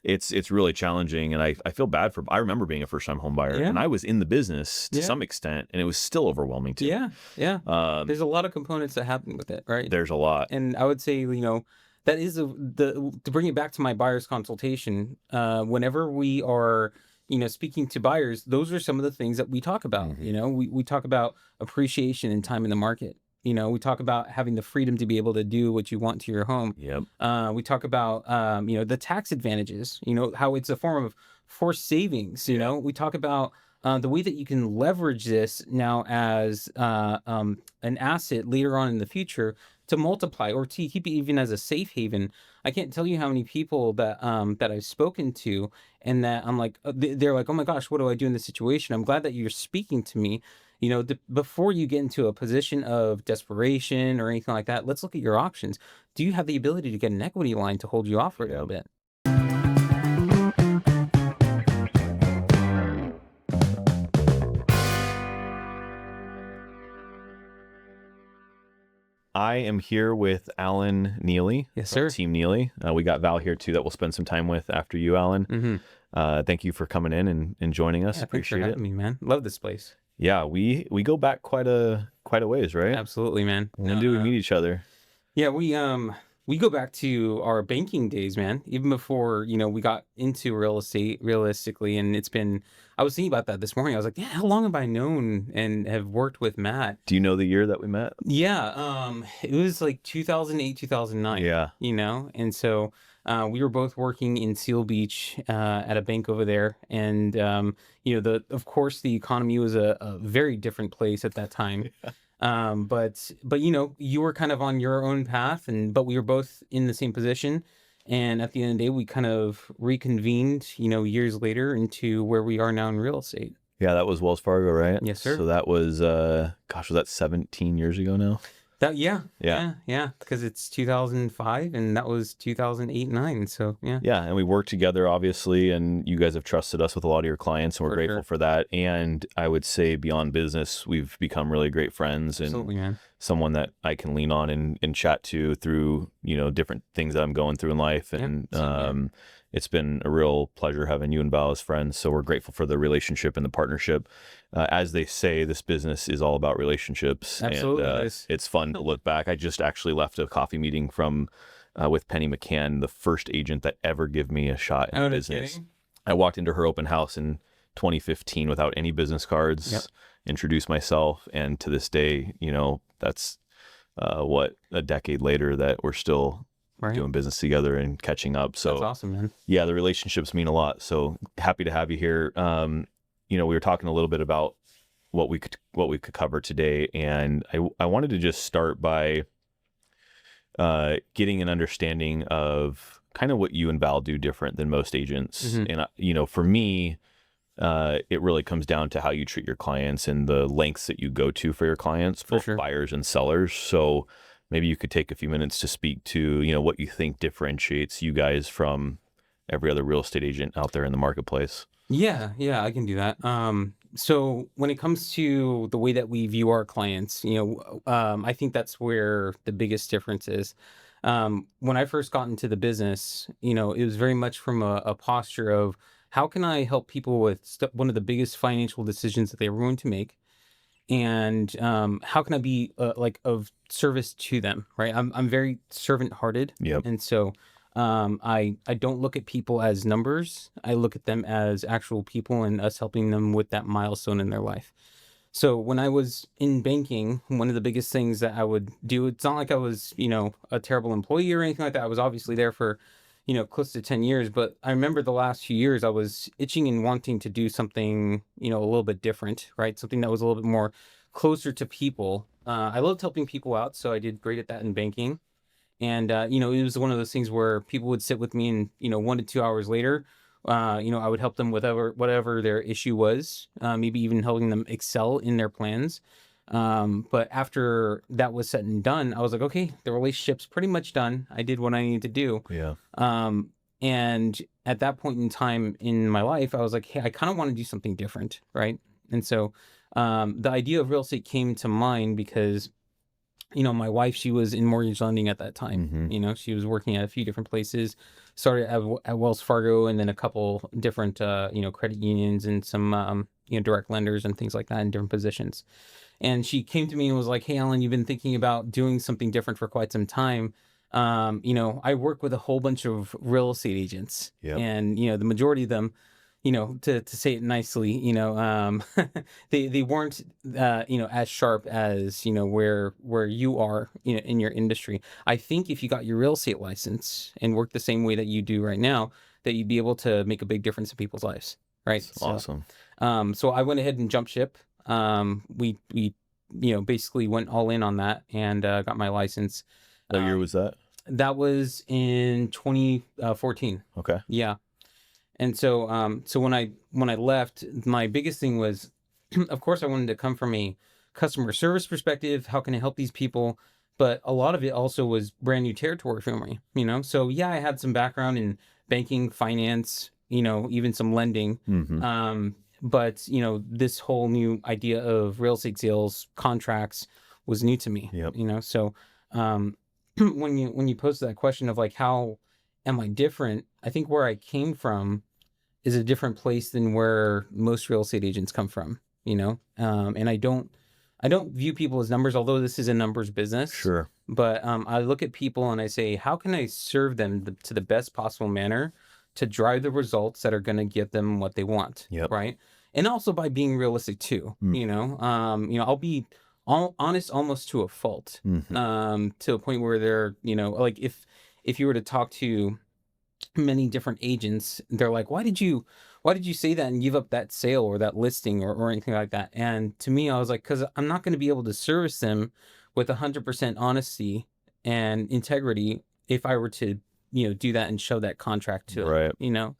it's really challenging, and I feel bad I remember being a first-time home buyer, and I was in the business to some extent, and it was still overwhelming to me. Yeah. There's a lot of components that happen with it, right? There's a lot. And I would say, that is to bring it back to my buyer's consultation. Whenever we are, speaking to buyers, those are some of the things that we talk about. We talk about appreciation and time in the market. We talk about having the freedom to be able to do what you want to your home. Yep. We talk about, the tax advantages, how it's a form of forced savings. We talk about the way that you can leverage this now as an asset later on in the future to multiply or to keep it even as a safe haven. I can't tell you how many people that I've spoken to, and that I'm like, they're like, oh my gosh, what do I do in this situation? I'm glad that you're speaking to me. Before you get into a position of desperation or anything like that, let's look at your options. Do you have the ability to get an equity line to hold you off for a little bit? I am here with Allen Neeley. Yes, from sir. Team Neeley. We got Val here too that we'll spend some time with after you, Allen. Thank you for coming in and joining us. Yeah, thanks for Appreciate having me, man. Love this place. Yeah, we go back quite a ways, right? Absolutely, man. When do we meet each other? Yeah, we go back to our banking days, man. Even before, we got into real estate realistically. And I was thinking about that this morning. I was like, yeah, how long have I known and have worked with Matt? Do you know the year that we met? Yeah, it was like 2008, 2009. Yeah. And so we were both working in Seal Beach at a bank over there. And of course the economy was a very different place at that time. But you were kind of on your own path, but we were both in the same position. And at the end of the day, we kind of reconvened, years later into where we are now in real estate. Yeah, that was Wells Fargo, right? Yes, sir. So that was, was that 17 years ago now? Yeah, because it's 2005 and that was 2008-9. So yeah. Yeah, and we worked together obviously, and you guys have trusted us with a lot of your clients, and we're grateful for that. And I would say beyond business, we've become really great friends. Absolutely, and man. Someone that I can lean on and chat to through different things that I'm going through in life. And it's been a real pleasure having you and Val as friends. So we're grateful for the relationship and the partnership. As they say, this business is all about relationships. Absolutely. And it's fun to look back. I just actually left a coffee meeting with Penny McCann, the first agent that ever gave me a shot in business. Kidding? I walked into her open house in 2015 without any business cards, introduced myself, and to this day, that's a decade later that we're still doing business together and catching up. So that's awesome, man. Yeah, the relationships mean a lot. So happy to have you here. We were talking a little bit about what we could cover today, and I wanted to just start by getting an understanding of kind of what you and Val do different than most agents. And for me, it really comes down to how you treat your clients and the lengths that you go to for your clients, both buyers and sellers. So maybe you could take a few minutes to speak to, what you think differentiates you guys from every other real estate agent out there in the marketplace. Yeah, I can do that. So when it comes to the way that we view our clients, I think that's where the biggest difference is. When I first got into the business, it was very much from a posture of how can I help people with one of the biggest financial decisions that they're going to make, and how can I be of service to them, right? I'm very servant-hearted, and so I don't look at people as numbers. I look at them as actual people and us helping them with that milestone in their life. So when I was in banking, one of the biggest things that I would do, it's not like I was, a terrible employee or anything like that. I was obviously there for, close to 10 years, but I remember the last few years I was itching and wanting to do something, a little bit different, right? Something that was a little bit more closer to people. I loved helping people out, so I did great at that in banking. And, it was one of those things where people would sit with me and, 1 to 2 hours later, I would help them with whatever their issue was, maybe even helping them excel in their plans. But after that was said and done, I was like, okay, the relationship's pretty much done. I did what I needed to do. Yeah. And at that point in time in my life, I was like, hey, I kind of want to do something different, right? And so the idea of real estate came to mind because my wife, she was in mortgage lending at that time. She was working at a few different places. started at Wells Fargo, and then a couple different, credit unions and some, direct lenders and things like that in different positions. And she came to me and was like, "Hey, Alan, you've been thinking about doing something different for quite some time. I work with a whole bunch of real estate agents, Yep. and the majority of them, to say it nicely, they weren't, as sharp as where you are, in your industry. I think if you got your real estate license and worked the same way that you do right now, that you'd be able to make a big difference in people's lives, right? That's awesome. So I went ahead and jumped ship. We basically went all in on that and got my license. What year was that? That was in 2014. Okay. Yeah. And so when I left, my biggest thing was, of course, I wanted to come from a customer service perspective. How can I help these people? But a lot of it also was brand new territory for me, So yeah, I had some background in banking, finance, even some lending. But this whole new idea of real estate sales contracts was new to me. Yep. So when you pose that question of like, how am I different? I think where I came from is a different place than where most real estate agents come from. And I don't view people as numbers, although this is a numbers business. Sure. But I look at people and I say, how can I serve them to the best possible manner to drive the results that are going to give them what they want, Yep. right? And also by being realistic too. I'll be honest almost to a fault, to a point where they're, like if you were to talk to many different agents, they're like, why did you say that and give up that sale or that listing or anything like that? And to me, I was like, because I'm not going to be able to service them with 100% honesty and integrity if I were to do that and show that contract to Right. them,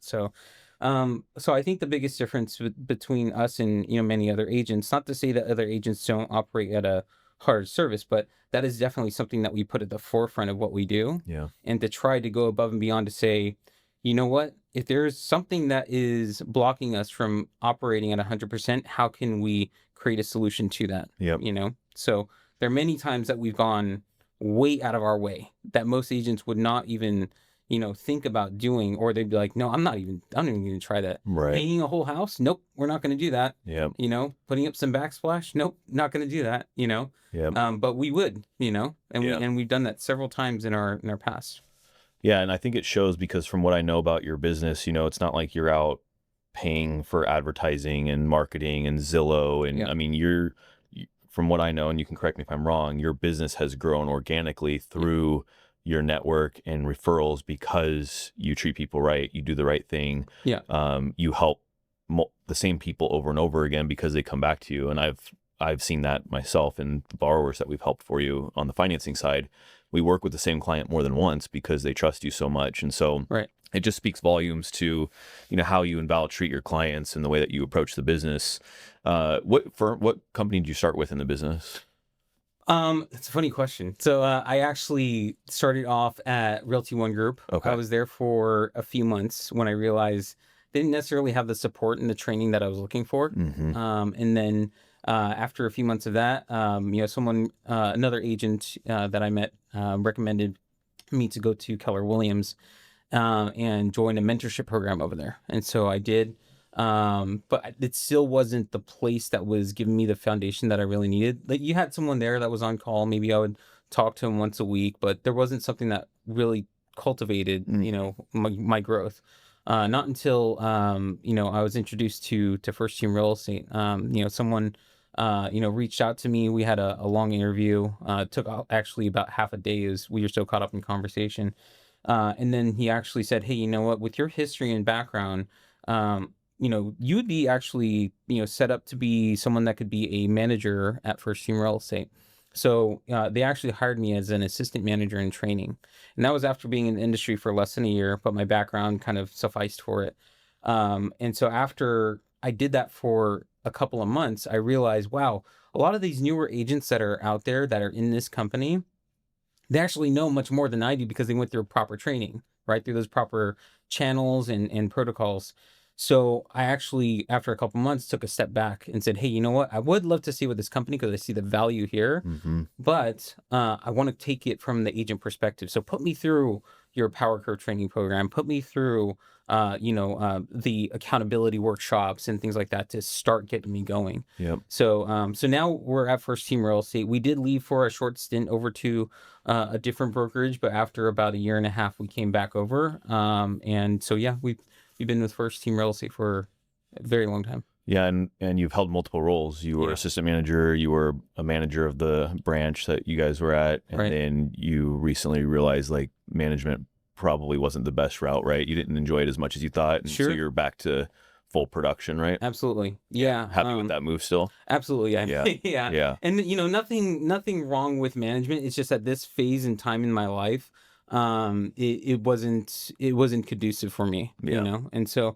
so I think the biggest difference between us and many other agents, not to say that other agents don't operate at a hard service, but that is definitely something that we put at the forefront of what we do. Yeah. And to try to go above and beyond to say, you know what, if there's something that is blocking us from operating at 100%, how can we create a solution to that? Yep. So there are many times that we've gone way out of our way that most agents would not even think about doing, or they'd be like, no, I'm not even going to try that. Right. Painting a whole house? Nope, we're not going to do that. Yep. Putting up some backsplash? Nope, not going to do that. Yep. But we would, Yeah. we've done that several times in our past. Yeah, and I think it shows because from what I know about your business, it's not like you're out paying for advertising and marketing and Zillow, and Yeah. I mean, from what I know, and you can correct me if I'm wrong, your business has grown organically through your network and referrals because you treat people right, you do the right thing. Yeah. You help the same people over and over again because they come back to you, and I've seen that myself in the borrowers that we've helped for you on the financing side. We work with the same client more than once because they trust you so much, and so Right. it just speaks volumes to how you and Val treat your clients and the way that you approach the business. What company did you start with in the business? It's a funny question. So I actually started off at Realty One Group. Okay. I was there for a few months when I realized they didn't necessarily have the support and the training that I was looking for. And then after a few months of that, someone, another agent that I met, recommended me to go to Keller Williams and join a mentorship program over there. And so I did. But it still wasn't the place that was giving me the foundation that I really needed. Like, you had someone there that was on call. Maybe I would talk to him once a week, but there wasn't something that really cultivated, my growth. Not until, I was introduced to First Team Real Estate. Someone, reached out to me. We had a long interview. It took actually about half a day as we were so caught up in conversation. And then he actually said, hey, you know what, with your history and background, you would be actually, set up to be someone that could be a manager at First Team Real Estate. So they actually hired me as an assistant manager in training. And that was after being in the industry for less than a year, but my background kind of sufficed for it. And so after I did that for a couple of months, I realized, wow, a lot of these newer agents that are out there that are in this company, they actually know much more than I do because they went through proper training, right? Through those proper channels and protocols. So I actually, after a couple months, took a step back and said, hey, you know what? I would love to see what this company, because I see the value here, but I want to take it from the agent perspective. So put me through your power curve training program, put me through the accountability workshops and things like that to start getting me going. Yep. So now we're at First Team Real Estate. We did leave for a short stint over to a different brokerage, but after about a year and a half, we came back over. And so yeah, we've been with First Team Real Estate for a very long time. Yeah, and you've held multiple roles. You were assistant manager, you were a manager of the branch that you guys were at, and then you recently realized like management probably wasn't the best route, right? You didn't enjoy it as much as you thought, and so you're back to full production, right? Absolutely. Yeah. Happy with that move still? Absolutely. Yeah. And nothing wrong with management. It's just at this phase in time in my life, it wasn't conducive for me, And so,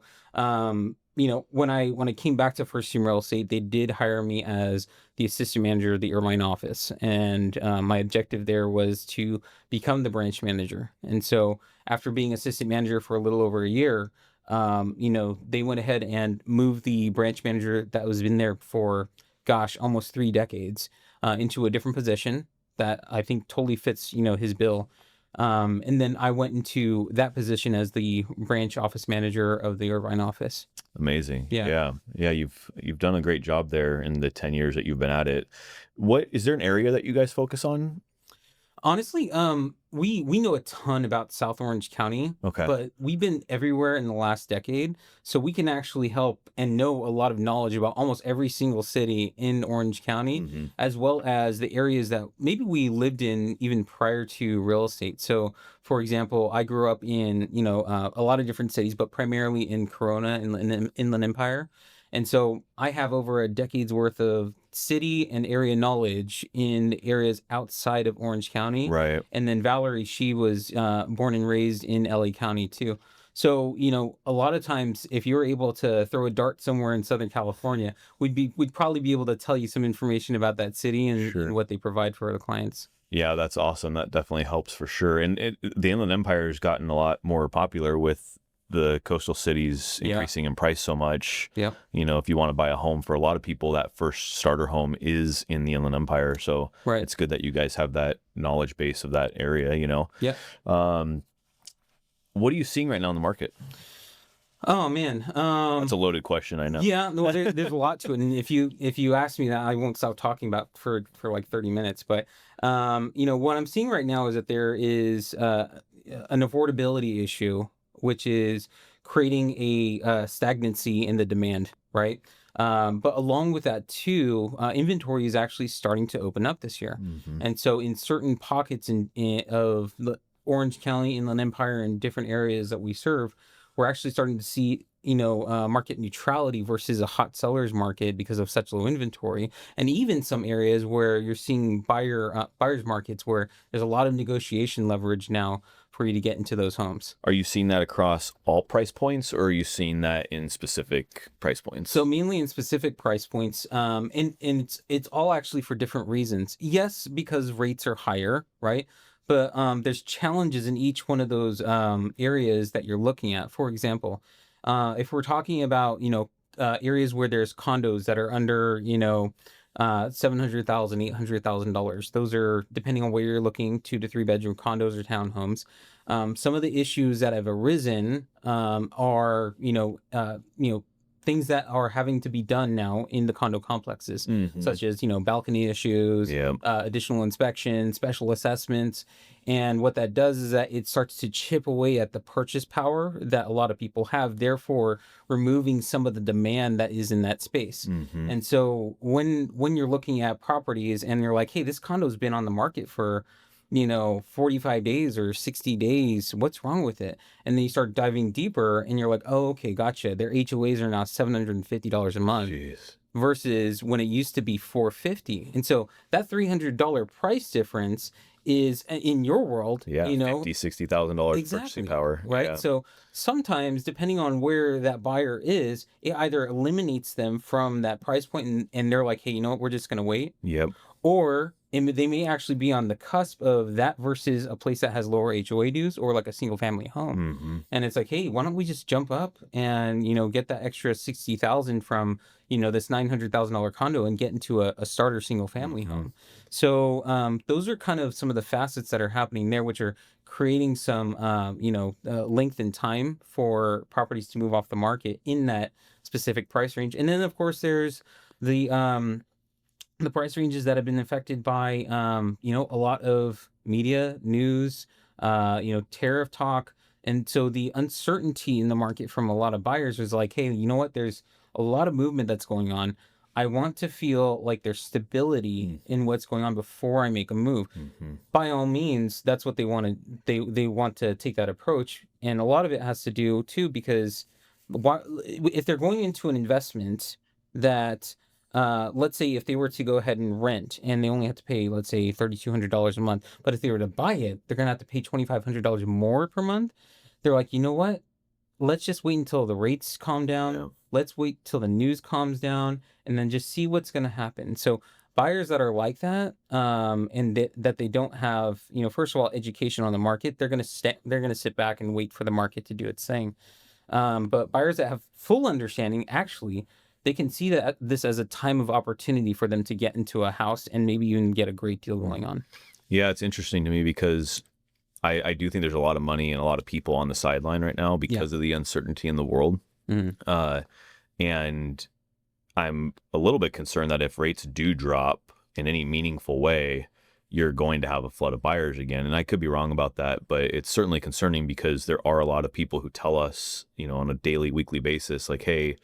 when I came back to First Team Real Estate, they did hire me as the assistant manager of the Irvine office. And my objective there was to become the branch manager. And so after being assistant manager for a little over a year, they went ahead and moved the branch manager that was been there for, almost 3 decades, into a different position that I think totally fits, his bill. And then I went into that position as the branch office manager of the Irvine office. Amazing. Yeah. You've done a great job there in the 10 years that you've been at it. What is there an area that you guys focus on? Honestly, we know a ton about South Orange County, but we've been everywhere in the last decade, so we can actually help and know a lot of knowledge about almost every single city in Orange County, as well as the areas that maybe we lived in even prior to real estate. So, for example, I grew up in a lot of different cities, but primarily in Corona, in the Inland Empire. And so I have over a decade's worth of city and area knowledge in areas outside of Orange County. Right. And then Valerie, she was born and raised in LA County too. So, a lot of times if you're able to throw a dart somewhere in Southern California, we'd probably be able to tell you some information about that city and what they provide for the clients. Yeah, that's awesome. That definitely helps for sure. And the Inland Empire has gotten a lot more popular with the coastal cities increasing in price so much. Yeah. If you want to buy a home, for a lot of people, that first starter home is in the Inland Empire. So it's good that you guys have that knowledge base of that area, Yeah. What are you seeing right now in the market? Oh man, that's a loaded question, I know. Yeah, no, there's a lot to it, and if you ask me that, I won't stop talking about for like 30 minutes. But what I'm seeing right now is that there is an affordability issue, which is creating a stagnancy in the demand, right? But along with that too, inventory is actually starting to open up this year, and so in certain pockets of the Orange County, Inland Empire, and different areas that we serve, we're actually starting to see, market neutrality versus a hot seller's market because of such low inventory. And even some areas where you're seeing buyer's markets where there's a lot of negotiation leverage now for you to get into those homes. Are you seeing that across all price points, or are you seeing that in specific price points? So mainly in specific price points, and it's all actually for different reasons. Yes, because rates are higher, right? But there's challenges in each one of those areas that you're looking at. For example, if we're talking about areas where there's condos that are under $700,000, $800,000, those are, depending on where you're looking, 2 to 3 bedroom condos or townhomes. Some of the issues that have arisen are things that are having to be done now in the condo complexes, such as, balcony issues, additional inspections, special assessments. And what that does is that it starts to chip away at the purchase power that a lot of people have, therefore removing some of the demand that is in that space. And so when you're looking at properties and you're like, hey, this condo's been on the market for 45 days or 60 days, what's wrong with it? And then you start diving deeper and you're like, oh, okay, gotcha. Their HOAs are now $750 a month. Jeez. Versus when it used to be $450. And so that $300 price difference is, in your world, $50,000, $60,000 purchasing power. Right. Yeah. So sometimes, depending on where that buyer is, it either eliminates them from that price point and they're like, hey, you know what, we're just going to wait. Yep. Or they may actually be on the cusp of that versus a place that has lower HOA dues or like a single family home. Mm-hmm. And it's like, hey, why don't we just jump up and, get that extra 60,000 from, this $900,000 condo and get into a starter single family Mm-hmm. home. So those are kind of some of the facets that are happening there, which are creating some, length in time for properties to move off the market in that specific price range. And then, of course, there's the price ranges that have been affected by, a lot of media, news, tariff talk. And so the uncertainty in the market from a lot of buyers was like, hey, you know what? There's a lot of movement that's going on. I want to feel like there's stability in what's going on before I make a move. Mm-hmm. By all means, that's what they want to, they want to take that approach. And a lot of it has to do too, because if they're going into an investment that, let's say if they were to go ahead and rent and they only have to pay, let's say $3,200 a month, but if they were to buy it, they're going to have to pay $2,500 more per month. They're like, you know what? Let's just wait until the rates calm down. Yeah. Let's wait till the news calms down and then just see what's going to happen. So buyers that are like that, and that they don't have, first of all, education on the market, they're going to sit back and wait for the market to do its thing. But buyers that have full understanding, actually, they can see that this as a time of opportunity for them to get into a house and maybe even get a great deal going on. Yeah, it's interesting to me because I do think there's a lot of money and a lot of people on the sideline right now because of the uncertainty in the world. Mm-hmm. And I'm a little bit concerned that if rates do drop in any meaningful way, you're going to have a flood of buyers again. And I could be wrong about that, but it's certainly concerning because there are a lot of people who tell us, on a daily, weekly basis, like, hey,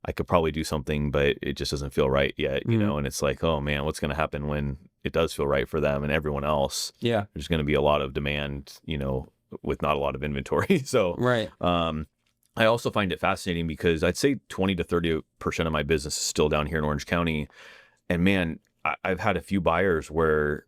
I could probably do something, but it just doesn't feel right yet, and it's like, oh man, what's going to happen when it does feel right for them and everyone else? Yeah. There's going to be a lot of demand, with not a lot of inventory. So, right. I also find it fascinating because I'd say 20 to 30% of my business is still down here in Orange County. And man, I've had a few buyers where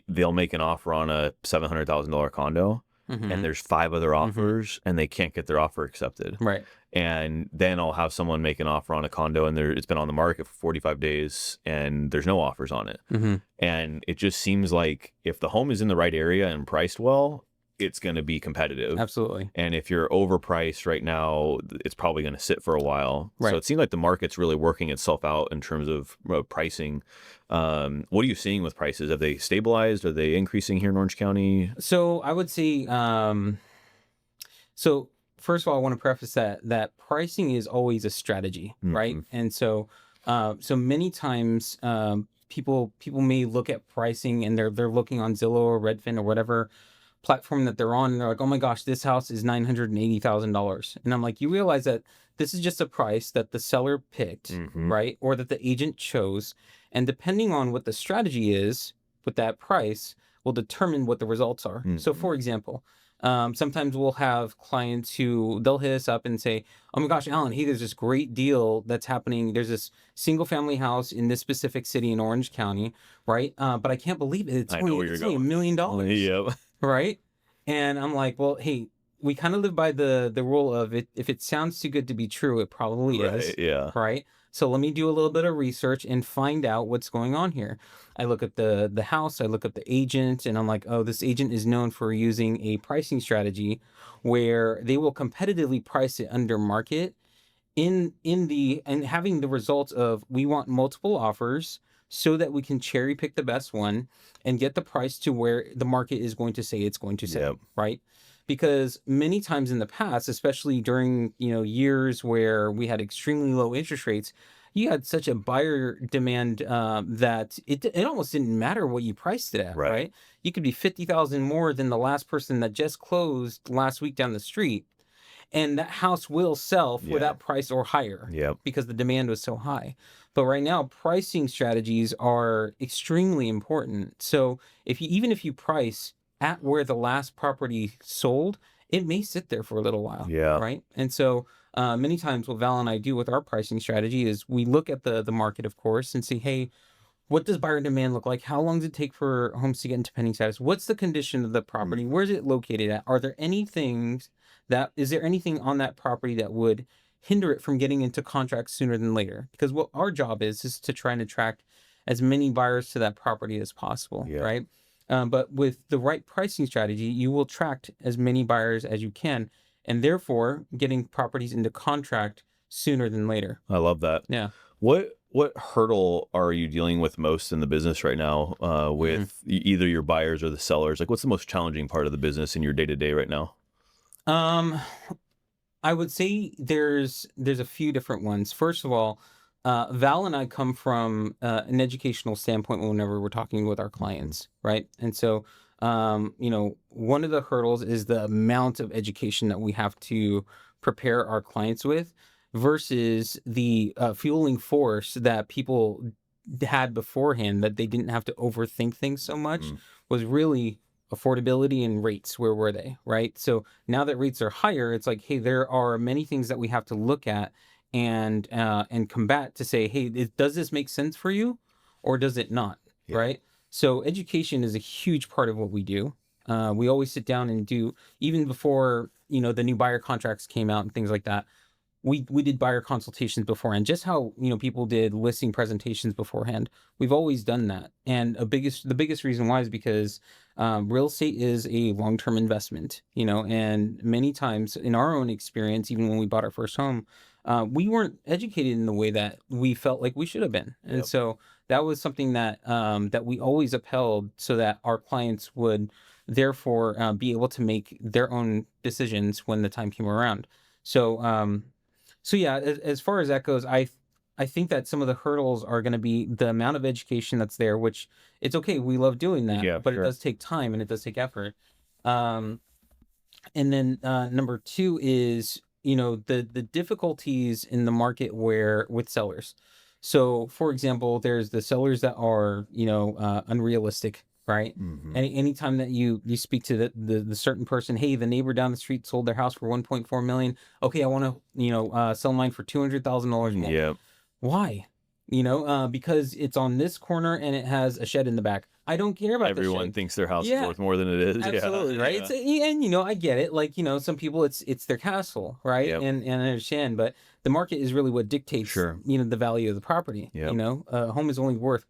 they'll make an offer on a $700,000 condo. And there's 5 other offers and they can't get their offer accepted. Right. And then I'll have someone make an offer on a condo and it's been on the market for 45 days and there's no offers on it. And it just seems like if the home is in the right area and priced well, it's going to be competitive. Absolutely. And if you're overpriced right now, it's probably going to sit for a while. Right. So it seems like the market's really working itself out in terms of pricing. What are you seeing with prices? Have they stabilized? Are they increasing here in Orange County? So I would say, so first of all, I want to preface that pricing is always a strategy, right? And so, so many times, people may look at pricing and they're looking on Zillow or Redfin or whatever platform that they're on, and they're like, oh my gosh, this house is $980,000. And I'm like, you realize that this is just a price that the seller picked, right? Or that the agent chose. And depending on what the strategy is with that price will determine what the results are. So for example, sometimes we'll have clients who they'll hit us up and say, oh my gosh, Allen, hey, there's this great deal that's happening. There's this single family house in this specific city in Orange County, right? But I can't believe it. It's only $1 million. Yep. Right. And I'm like, well, hey, we kind of live by the rule of it. If it sounds too good to be true, it probably is. Yeah. Right. So let me do a little bit of research and find out what's going on here. I look at the house, I look at the agent, and I'm like, oh, this agent is known for using a pricing strategy where they will competitively price it under market and having the results of we want multiple offers so that we can cherry pick the best one and get the price to where the market is going to say it's going to say, right? Because many times in the past, especially during, years where we had extremely low interest rates, you had such a buyer demand that it almost didn't matter what you priced it at, right? You could be 50,000 more than the last person that just closed last week down the street. And that house will sell for that price or higher because the demand was so high. But right now, pricing strategies are extremely important. So even if you price at where the last property sold, it may sit there for a little while. Right. And so many times what Val and I do with our pricing strategy is we look at the market, of course, and say, hey, what does buyer demand look like? How long does it take for homes to get into pending status? What's the condition of the property? Where's it located at? Is there anything on that property that would hinder it from getting into contract sooner than later? Because what our job is to try and attract as many buyers to that property as possible, Yeah. right? But with the right pricing strategy, you will attract as many buyers as you can, and therefore getting properties into contract sooner than later. I love that. Yeah. What hurdle are you dealing with most in the business right now, with either your buyers or the sellers? Like, what's the most challenging part of the business in your day to day right now? Um, I would say there's a few different ones. First of all, Val and I come from an educational standpoint whenever we're talking with our Mhm. clients, right? And so, one of the hurdles is the amount of education that we have to prepare our clients with versus the fueling force that people had beforehand, that they didn't have to overthink things so much, Mm. was really affordability and rates. Where were they, right? So now that rates are higher, it's like, hey, there are many things that we have to look at and combat to say, hey, does this make sense for you, or does it not, Yeah. right? So education is a huge part of what we do. We always sit down and do, even before the new buyer contracts came out and things like that. We did buyer consultations beforehand, just how people did listing presentations beforehand. We've always done that, and the biggest reason why is because real estate is a long-term investment, and many times in our own experience, even when we bought our first home, we weren't educated in the way that we felt like we should have been, and Yep. so that was something that we always upheld, so that our clients would therefore be able to make their own decisions when the time came around. So yeah, as far as that goes, I think that some of the hurdles are going to be the amount of education that's there, which it's okay. We love doing that, Yeah, but it sure. does take time and it does take effort. Um, and then number two is the difficulties in the market where with sellers. So for example, there's the sellers that are unrealistic, right? Hmm. Anytime that you speak to the certain person, hey, the neighbor down the street sold their house for 1.4 million. Okay, I want to sell mine for $200,000 more. Yeah. Why? Because it's on this corner and it has a shed in the back. I don't care about the Everyone shed. thinks their house is Yeah, worth more than it is. Yeah. absolutely, right? Yeah. It's and I get it. Like, some people it's their castle, right? Yep. And I understand, but the market is really what dictates, Sure. the value of the property. Yep. A home is only worth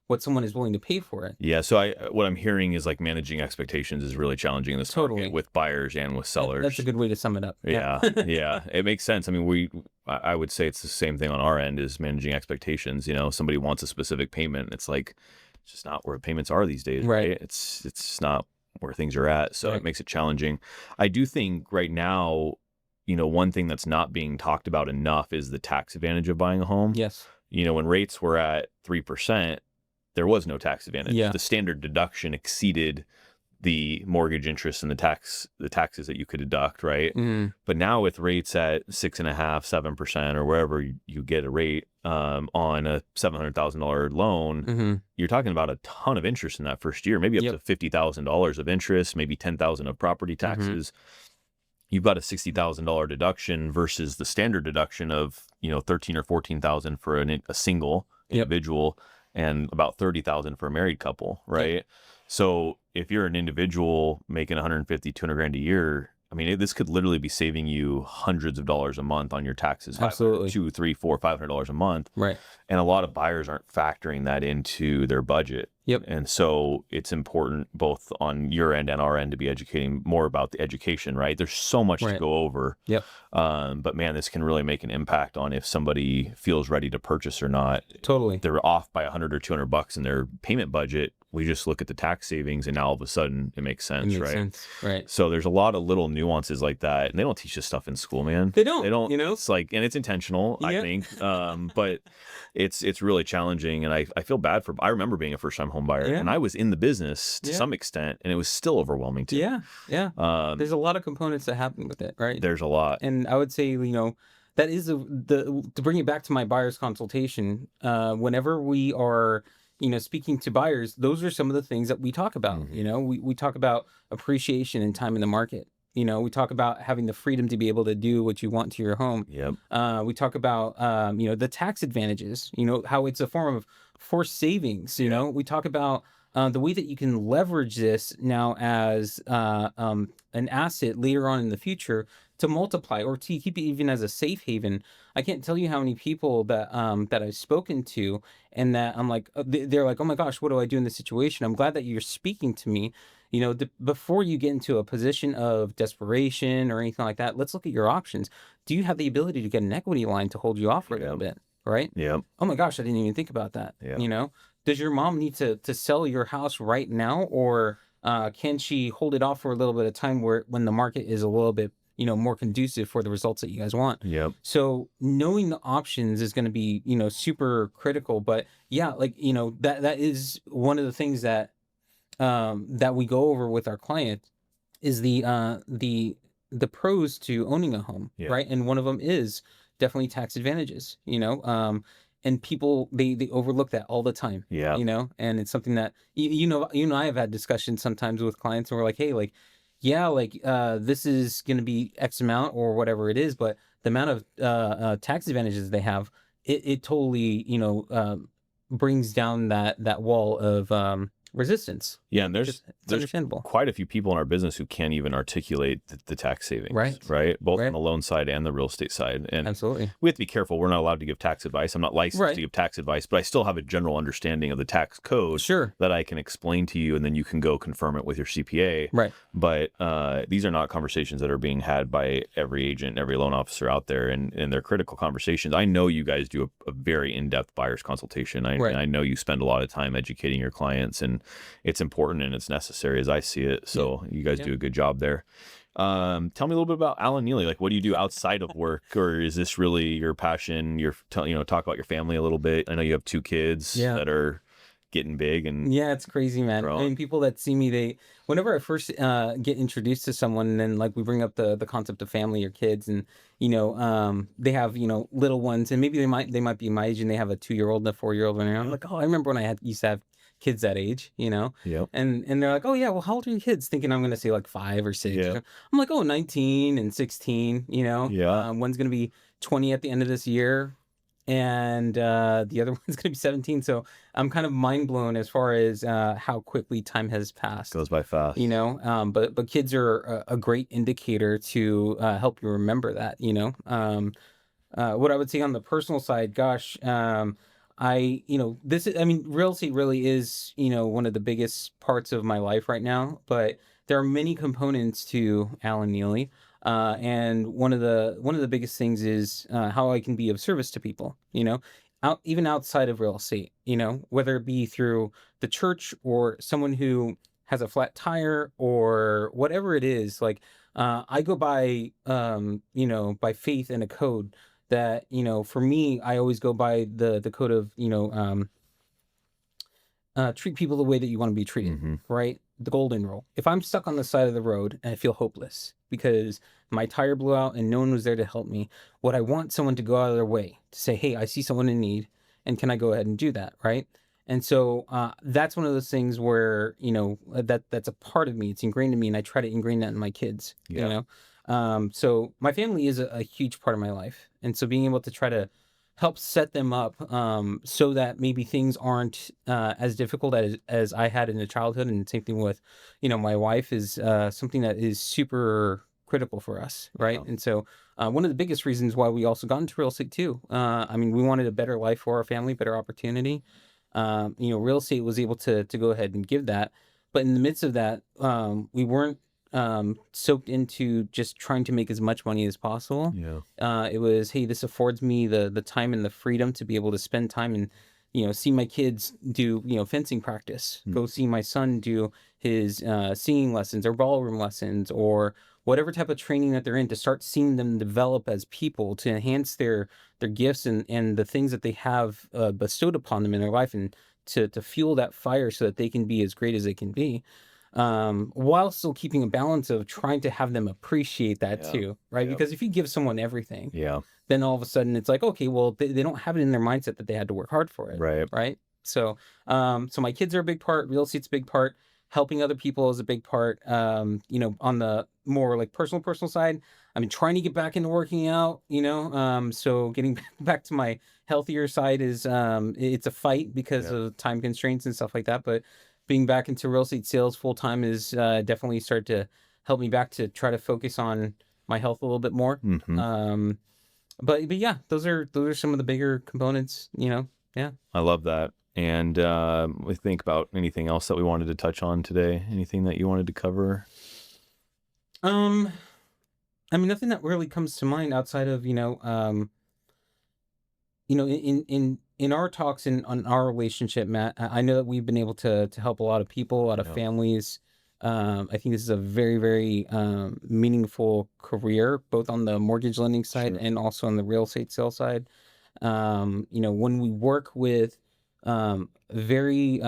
what someone is willing to pay for it. Yeah. So what I'm hearing is like managing expectations is really challenging in this market Totally. with buyers and with That's a sellers. good way to sum it up. Yeah. Yeah, yeah, it makes sense. I mean, I would say it's the same thing on our end is managing expectations. Somebody wants a specific payment. It's like, it's just not where payments are these days, Right. right? It's not where things are at. So it Right. makes it challenging. I do think right now, one thing that's not being talked about enough is the tax advantage of buying a home. Yes. When rates were at 3%, there was no tax advantage. Yeah. The standard deduction exceeded the mortgage interest and the taxes that you could deduct, right? Mm, But now with rates at 6.5%, 7%, or wherever you get a rate on a $700,000 loan, hmm you're talking about a ton of interest in that first year, maybe up Yep. to $50,000 of interest, maybe $10,000 of property hmm taxes. You've got a $60,000 deduction versus the standard deduction of 13 or 14,000 for a single Yep. individual and about 30,000 for a married couple, right? Yep. So if you're an individual making 150, 200 grand a year, I mean, this could literally be saving you hundreds of dollars a month on your taxes, 500, Absolutely. $200, $300, $400, $500 a month. Right. And a lot of buyers aren't factoring that into their budget. Yep. And so it's important both on your end and our end to be educating more about the education, right? There's so much to Right. go over. Yep. But man, this can really make an impact on if somebody feels ready to purchase or not. Totally. They're off by 100 or 200 bucks in their payment budget. We just look at the tax savings and now all of a sudden it makes It sense, makes right? sense. Right. So there's a lot of little nuances like that, and they don't teach this stuff in school, man. They don't. They don't. It's like, and it's intentional, I Yeah. think. But it's really challenging, and I feel bad for. I remember being a first time home buyer, Yeah. and I was in the business to Yeah. some extent, and it was still overwhelming too. Yeah. Yeah. Um, There's a lot of components that happen with it, right? there's a lot. And I would say, that is the to bring it back to my buyer's consultation. Whenever we are, speaking to buyers, those are some of the things that we talk about. Mhm. We talk about appreciation and time in the market. We talk about having the freedom to be able to do what you want to your home. Yep. We talk about, the tax advantages. How it's a form of forced savings. We talk about the way that you can leverage this now as an asset later on in the future to multiply or to keep it even as a safe haven. I can't tell you how many people that I've spoken to, and that I'm like, they're like, oh my gosh, what do I do in this situation? I'm glad that you're speaking to me. Before you get into a position of desperation or anything like that, let's look at your options. Do you have the ability to get an equity line to hold you off for a little bit? Right? Yep. Oh my gosh, I didn't even think about that. Yeah. Does your mom need to sell your house right now, or can she hold it off for a little bit of time when the market is a little bit more conducive for the results that you guys want? Yep. So knowing the options is going to be super critical. But yeah, like that is one of the things that we go over with our client is the pros to owning a home, Yeah. right? And one of them is definitely tax advantages, and people they overlook that all the time, Yeah. and it's something that I have had discussions sometimes with clients, and we're like, hey, like, yeah, like this is going to be X amount or whatever it is, but the amount of tax advantages they have, it totally brings down that wall of resistance. Yeah, and It's there's understandable. quite a few people in our business who can't even articulate the tax savings, right? Both on the loan side and the real estate side. And Absolutely. we have to be careful. We're not allowed to give tax advice. I'm not licensed to give tax advice, but I still have a general understanding of the tax code that I can explain to you, and then you can go confirm it with your CPA. Right. But these are not conversations that are being had by every agent, every loan officer out there, and they're critical conversations. I know you guys do a very in-depth buyer's consultation. I know you spend a lot of time educating your clients, and it's important and it's necessary as I see it. So you guys do a good job there. Tell me a little bit about Allen Neeley. Like, what do you do outside of work, or is this really your passion? Talk about your family a little bit. I know you have 2 kids that are getting big and it's crazy, man. growing. I mean, people that see me, whenever I first get introduced to someone, and then like we bring up the concept of family or kids, and they have little ones, and maybe they might be my age, and they have a 2-year-old and a 4-year-old, and I'm like, oh, I remember when I used to have kids that age, Yep. and they're like, oh yeah, well, how old are your kids? Thinking I'm gonna say like 5 or 6. Yeah. I'm like, oh, 19 and 16. One's gonna be 20 at the end of this year, and the other one's gonna be 17. So I'm kind of mind blown as far as how quickly time has passed. Goes by fast. But kids are a great indicator to help you remember that. What I would say on the personal side, gosh, real estate really is, one of the biggest parts of my life right now, but there are many components to Allen Neeley. And one of the biggest things is how I can be of service to people, even outside of real estate, whether it be through the church or someone who has a flat tire or whatever it is. Like, I go by, by faith and a code that, for me, I always go by the code of, treat people the way that you want to be treated, right? The golden rule. If I'm stuck on the side of the road and I feel hopeless because my tire blew out and no one was there to help me, what I want someone to go out of their way to say, hey, I see someone in need, and can I go ahead and do that, right? And so that's one of those things where, that's a part of me. It's ingrained in me, and I try to ingrain that in my kids, so my family is a huge part of my life. And so being able to try to help set them up so that maybe things aren't as difficult as I had in the childhood, and same thing with, my wife, is something that is super critical for us, right? Yeah. And so one of the biggest reasons why we also got into real estate too, we wanted a better life for our family, better opportunity. Real estate was able to go ahead and give that. But in the midst of that, we weren't soaked into just trying to make as much money as possible. It was, hey, this affords me the time and the freedom to be able to spend time and see my kids do fencing practice, go see my son do his singing lessons or ballroom lessons, or whatever type of training that they're in, to start seeing them develop as people, to enhance their gifts and the things that they have bestowed upon them in their life, and to fuel that fire so that they can be as great as they can be. While still keeping a balance of trying to have them appreciate that too, right? Because if you give someone everything, then all of a sudden it's like, okay, well, they don't have it in their mindset that they had to work hard for it, right? So, so my kids are a big part. Real estate's a big part. Helping other people is a big part. On the more like personal side, trying to get back into working out. So getting back to my healthier side is it's a fight because of time constraints and stuff like that, but being back into real estate sales full time is definitely started to help me back to try to focus on my health a little bit more. But yeah, those are some of the bigger components, Yeah. I love that. And we think about anything else that we wanted to touch on today. Anything that you wanted to cover? I mean, nothing that really comes to mind outside of, in our talks and on our relationship, Matt, I know that we've been able to help a lot of people, a lot of families. I think this is a very, very meaningful career, both on the mortgage lending side and also on the real estate sales side. When we work with very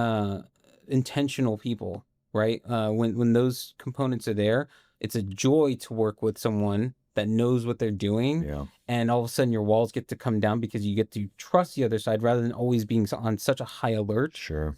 intentional people, right? When those components are there, it's a joy to work with someone that knows what they're doing. Yeah. And all of a sudden your walls get to come down because you get to trust the other side rather than always being on such a high alert. Sure.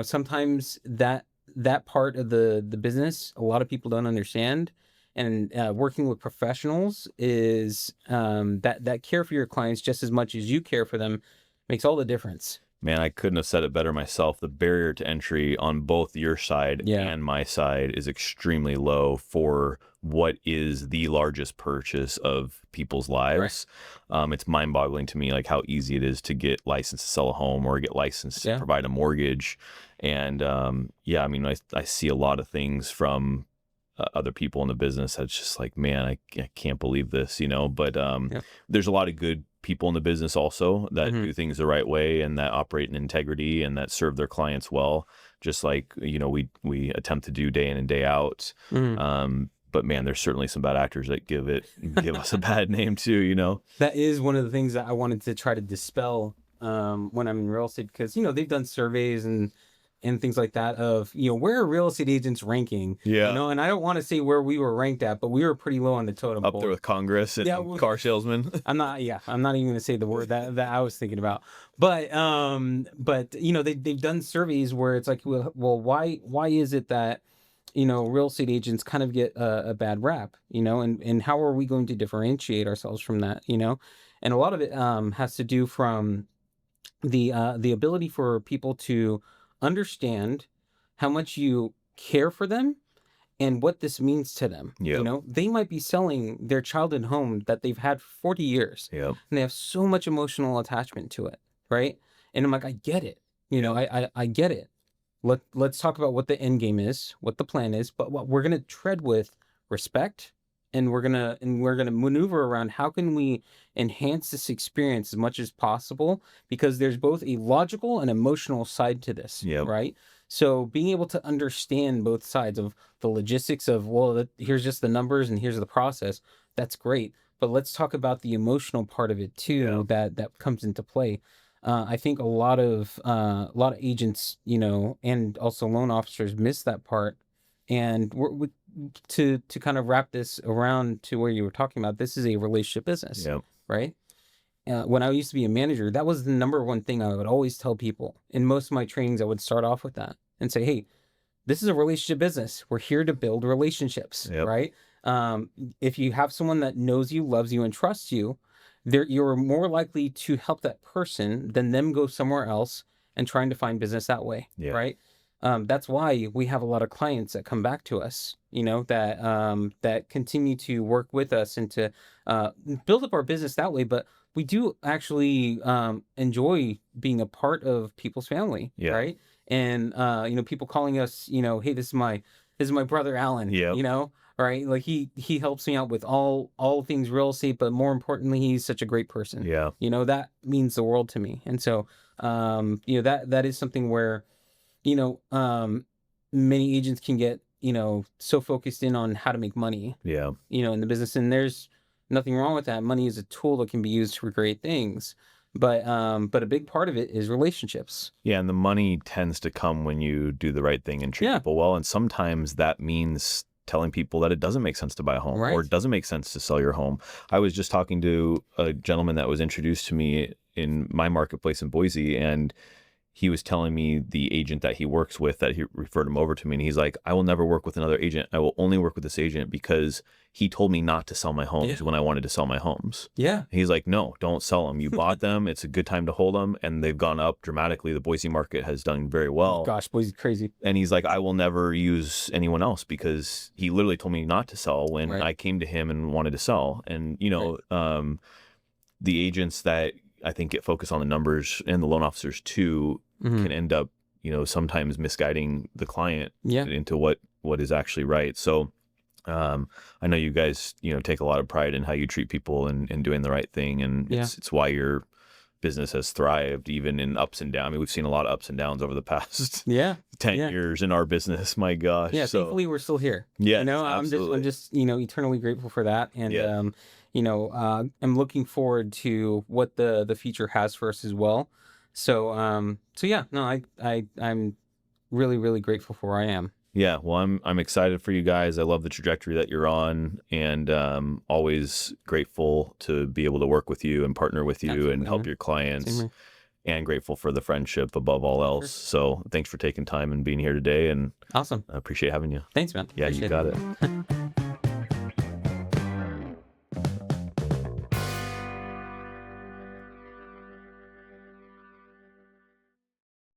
Sometimes that part of the business, a lot of people don't understand. And working with professionals is that care for your clients just as much as you care for them makes all the difference. Man, I couldn't have said it better myself. The barrier to entry on both your side and my side is extremely low for what is the largest purchase of people's lives. Right. It's mind-boggling to me, like how easy it is to get licensed to sell a home or get licensed to provide a mortgage. And I mean, I see a lot of things from other people in the business that's just like, man, I can't believe this, but there's a lot of good people in the business also that do things the right way and that operate in integrity and that serve their clients well, just like we attempt to do day in and day out. But man, there's certainly some bad actors that give us a bad name too. That is one of the things that I wanted to try to dispel when I'm in real estate, because they've done surveys and things like that of, where are real estate agents ranking? And I don't want to say where we were ranked at, but we were pretty low on the totem pole. Up there with Congress and car salesmen. I'm not even going to say the word that I was thinking about. But they've done surveys where it's like, well, why is it that, real estate agents kind of get a bad rap, and how are we going to differentiate ourselves from that, And a lot of it has to do from the ability for people to understand how much you care for them and what this means to them. They might be selling their childhood home that they've had for 40 years and they have so much emotional attachment to it, right? And I'm like, I get it. I get it. Let's talk about what the end game is, what the plan is, but what we're going to tread with respect, and we're going to maneuver around how can we enhance this experience as much as possible, because there's both a logical and emotional side to this, right? So being able to understand both sides of the logistics of, here's just the numbers and here's the process, that's great. But let's talk about the emotional part of it too, that comes into play. I think a lot of agents, and also loan officers miss that part. And to kind of wrap this around to where you were talking about, this is a relationship business, right? When I used to be a manager, that was the number one thing I would always tell people. In most of my trainings, I would start off with that and say, hey, this is a relationship business. We're here to build relationships, right? If you have someone that knows you, loves you, and trusts you, you're more likely to help that person than them go somewhere else and trying to find business that way, right? That's why we have a lot of clients that come back to us, that continue to work with us and to build up our business that way. But we do actually enjoy being a part of people's family, right? And people calling us, hey, this is my brother Allen, right? Like he helps me out with all things real estate, but more importantly, he's such a great person. That means the world to me. And so that is something where many agents can get, so focused in on how to make money, in the business. And there's nothing wrong with that. Money is a tool that can be used for great things. But a big part of it is relationships. Yeah, and the money tends to come when you do the right thing and treat people well. And sometimes that means telling people that it doesn't make sense to buy a home or it doesn't make sense to sell your home. I was just talking to a gentleman that was introduced to me in my marketplace in Boise, and he was telling me the agent that he works with, that he referred him over to me, and he's like, I will never work with another agent. I will only work with this agent because he told me not to sell my homes when I wanted to sell my homes. Yeah. He's like, no, don't sell them. You bought them. It's a good time to hold them. And they've gone up dramatically. The Boise market has done very well. Gosh, Boise's crazy. And he's like, I will never use anyone else, because he literally told me not to sell when I came to him and wanted to sell. And, you know, the agents that I think get focused on the numbers, and the loan officers too, can end up, you know, sometimes misguiding the client into what is actually right. So I know you guys, you know, take a lot of pride in how you treat people and doing the right thing. And it's why your business has thrived even in ups and downs. I mean, we've seen a lot of ups and downs over the past 10 years in our business. My gosh. Yeah. So, thankfully we're still here. Yeah. You know, I'm just, you know, eternally grateful for that. And, you know, I'm looking forward to what the future has for us as well. So, yeah, no, I'm really, really grateful for where I am. Yeah, well, I'm excited for you guys. I love the trajectory that you're on, and always grateful to be able to work with you and partner with you and help your clients, and grateful for the friendship above all else. So thanks for taking time and being here today, and awesome. I appreciate having you. Thanks, man. Yeah, you got it.